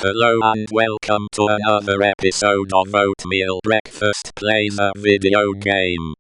Hello and welcome to another episode of Oatmeal Breakfast Plays a Video Game.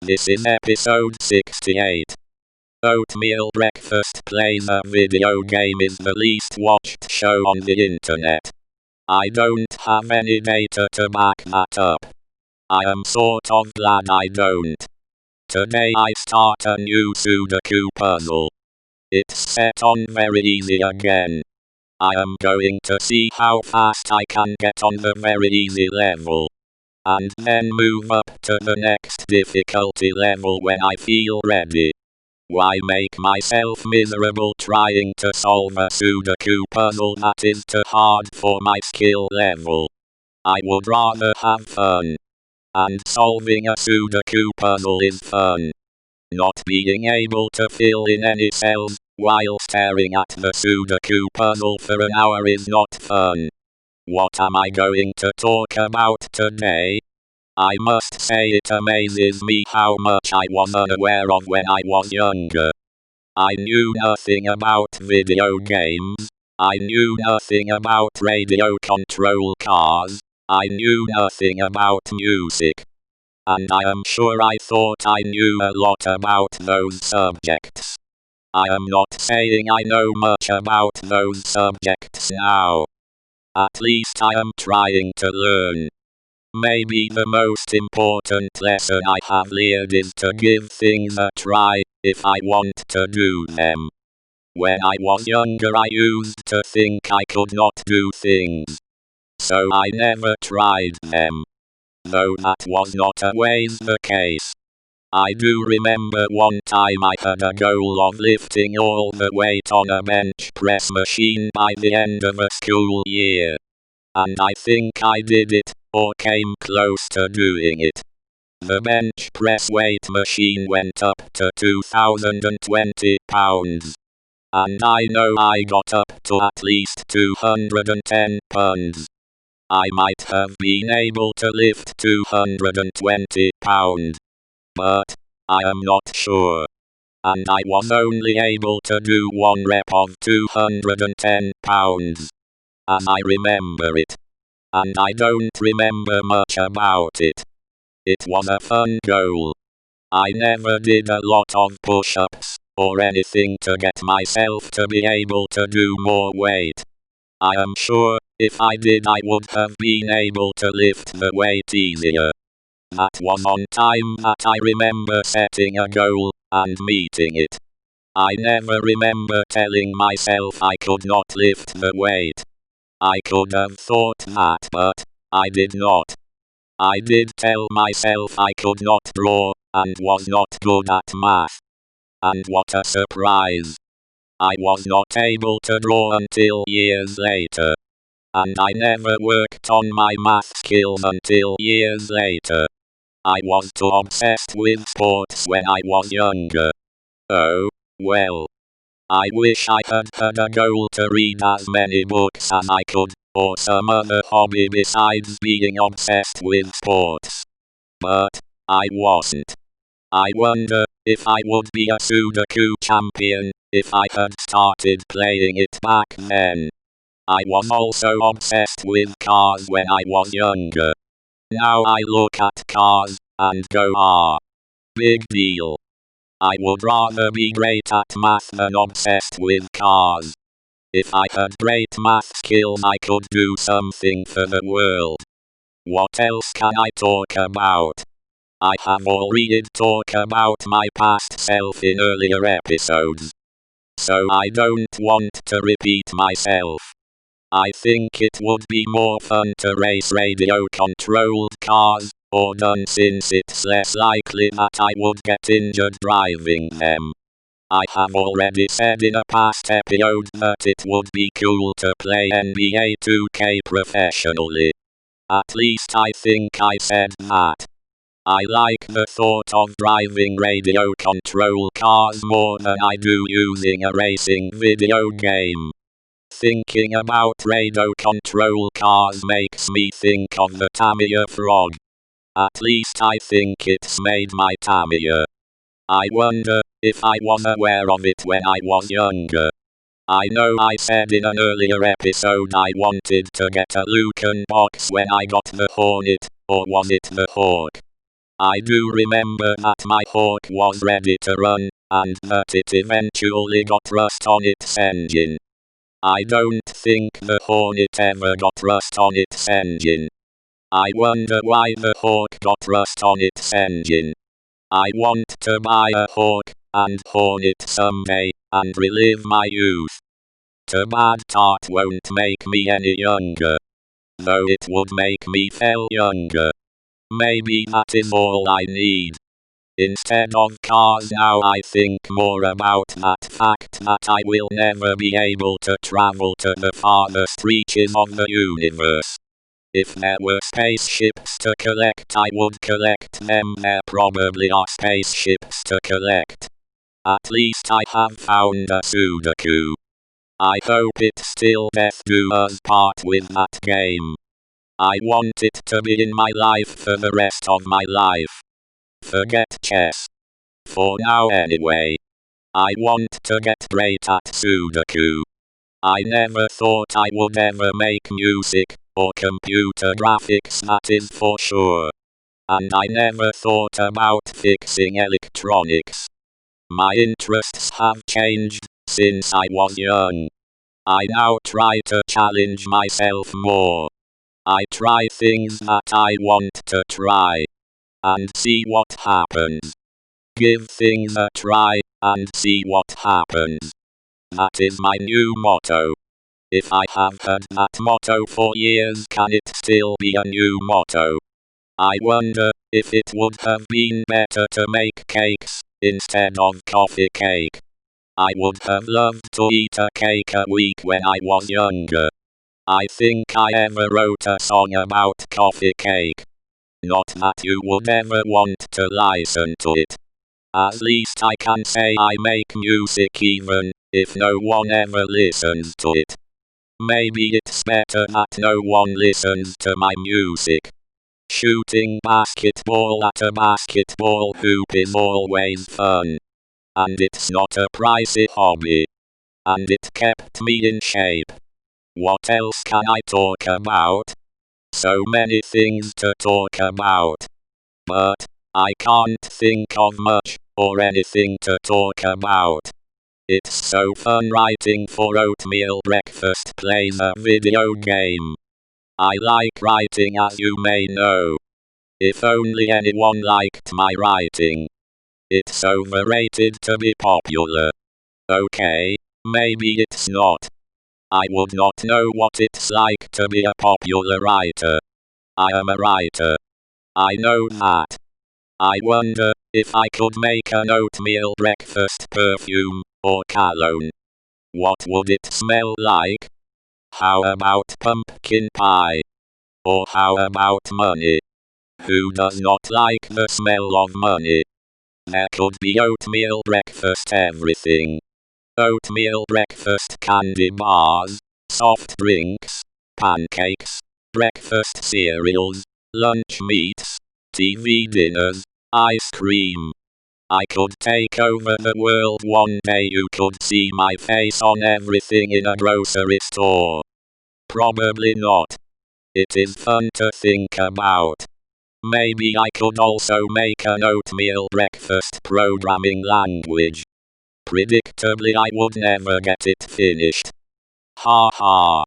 This is episode 68. Oatmeal Breakfast Plays a Video Game is the least watched show on the internet. I don't have any data to back that up. I am sort of glad I don't. Today I start a new ksudoku puzzle. It's set on very easy again. I am going to see how fast I can get on the very easy level, and then move up to the next difficulty level when I feel ready. Why make myself miserable trying to solve a ksudoku puzzle that is too hard for my skill level? I would rather have fun. And solving a ksudoku puzzle is fun. Not being able to fill in any cells while staring at the ksudoku puzzle for an hour is not fun. What am I going to talk about today? I must say it amazes me how much I was unaware of when I was younger. I knew nothing about video games. I knew nothing about radio control cars. I knew nothing about music. And I am sure I thought I knew a lot about those subjects. I am not saying I know much about those subjects now. At least I am trying to learn. Maybe the most important lesson I have learned is to give things a try, if I want to do them. When I was younger I used to think I could not do things. So I never tried them. Though that was not always the case. I do remember one time I had a goal of lifting all the weight on a bench press machine by the end of a school year. And I think I did it, or came close to doing it. The bench press weight machine went up to 2,020 pounds. And I know I got up to at least 210 pounds. I might have been able to lift 220 pounds. But I am not sure. And I was only able to do one rep of 210 pounds. And I remember it. And I don't remember much about it. It was a fun goal. I never did a lot of push-ups, or anything to get myself to be able to do more weight. I am sure, if I did I would have been able to lift the weight easier. That was on time that I remember setting a goal, and meeting it. I never remember telling myself I could not lift the weight. I could have thought that, but I did not. I did tell myself I could not draw, and was not good at math. And what a surprise! I was not able to draw until years later. And I never worked on my math skills until years later. I was too obsessed with sports when I was younger. Oh, well. I wish I had had a goal to read as many books as I could, or some other hobby besides being obsessed with sports. But I wasn't. I wonder if I would be a ksudoku champion if I had started playing it back then. I was also obsessed with cars when I was younger. Now I look at cars and go, big deal. I would rather be great at math than obsessed with cars. If I had great math skills I could do something for the world. What else can I talk about? I have already talked about my past self in earlier episodes. So I don't want to repeat myself. I think it would be more fun to race radio-controlled cars, or done since it's less likely that I would get injured driving them. I have already said in a past episode that it would be cool to play NBA 2K professionally. At least I think I said that. I like the thought of driving radio-controlled cars more than I do using a racing video game. Thinking about radio-controlled cars makes me think of the Tamiya frog. At least I think it's made by Tamiya. I wonder if I was aware of it when I was younger. I know I said in an earlier episode I wanted to get a Lucan box when I got the Hornet, or was it the Hawk? I do remember that my Hawk was ready to run, and that it eventually got rust on its engine. I don't think the Hornet ever got rust on its engine. I wonder why the Hawk got rust on its engine. I want to buy a Hawk and Hornet someday, and relive my youth. Too bad Tart won't make me any younger. Though it would make me feel younger. Maybe that is all I need. Instead of cars now I think more about that fact that I will never be able to travel to the farthest reaches of the universe. If there were spaceships to collect I would collect them. There probably are spaceships to collect. At least I have found a ksudoku. I hope it still death do us part with that game. I want it to be in my life for the rest of my life. Forget chess. For now anyway. I want to get great at ksudoku. I never thought I would ever make music, or computer graphics, that is for sure. And I never thought about fixing electronics. My interests have changed since I was young. I now try to challenge myself more. I try things that I want to try. And see what happens. Give things a try, and see what happens. That is my new motto. If I have had that motto for years, can it still be a new motto? I wonder if it would have been better to make cakes instead of coffee cake. I would have loved to eat a cake a week when I was younger. I think I ever wrote a song about coffee cake. Not that you would ever want to listen to it. At least I can say I make music even if no one ever listens to it. Maybe it's better that no one listens to my music. Shooting basketball at a basketball hoop is always fun. And it's not a pricey hobby. And it kept me in shape. What else can I talk about? So many things to talk about. But I can't think of much or anything to talk about. It's so fun writing for Oatmeal Breakfast plays a video game. I like writing, as you may know. If only anyone liked my writing. It's overrated to be popular. Okay, maybe it's not. I would not know what it's like to be a popular writer. I am a writer. I know that. I wonder if I could make an oatmeal breakfast perfume or cologne. What would it smell like? How about pumpkin pie? Or how about money? Who does not like the smell of money? There could be oatmeal breakfast everything. Oatmeal breakfast candy bars, soft drinks, pancakes, breakfast cereals, lunch meats, TV dinners, ice cream. I could take over the world one day. You could see my face on everything in a grocery store. Probably not. It is fun to think about. Maybe I could also make an oatmeal breakfast programming language. Predictably I would never get it finished. Ha ha.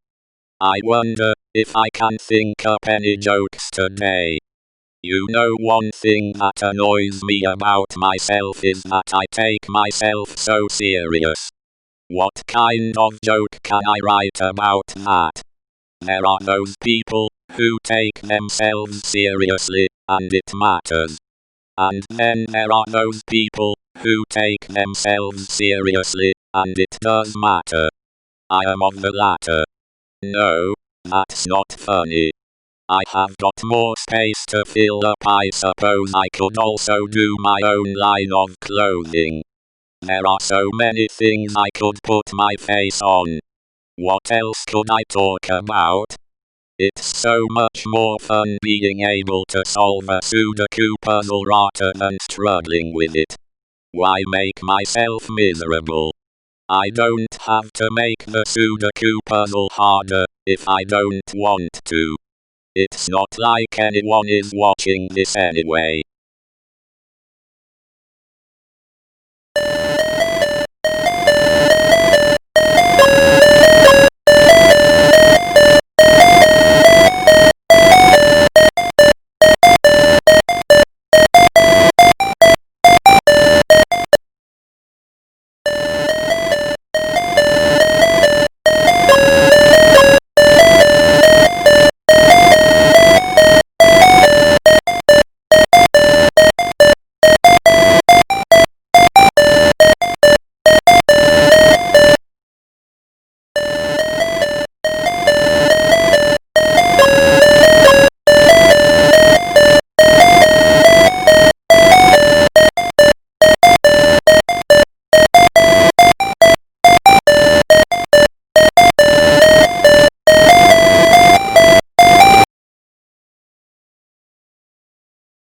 I wonder if I can think up any jokes today. You know, one thing that annoys me about myself is that I take myself so serious. What kind of joke can I write about that? There are those people who take themselves seriously, and it matters. And then there are those people who take themselves seriously, and it does matter. I am of the latter. No, that's not funny. I have got more space to fill up. I suppose I could also do my own line of clothing. There are so many things I could put my face on. What else could I talk about? It's so much more fun being able to solve a ksudoku puzzle rather than struggling with it. Why make myself miserable? I don't have to make the Sudoku puzzle harder if I don't want to. It's not like anyone is watching this anyway.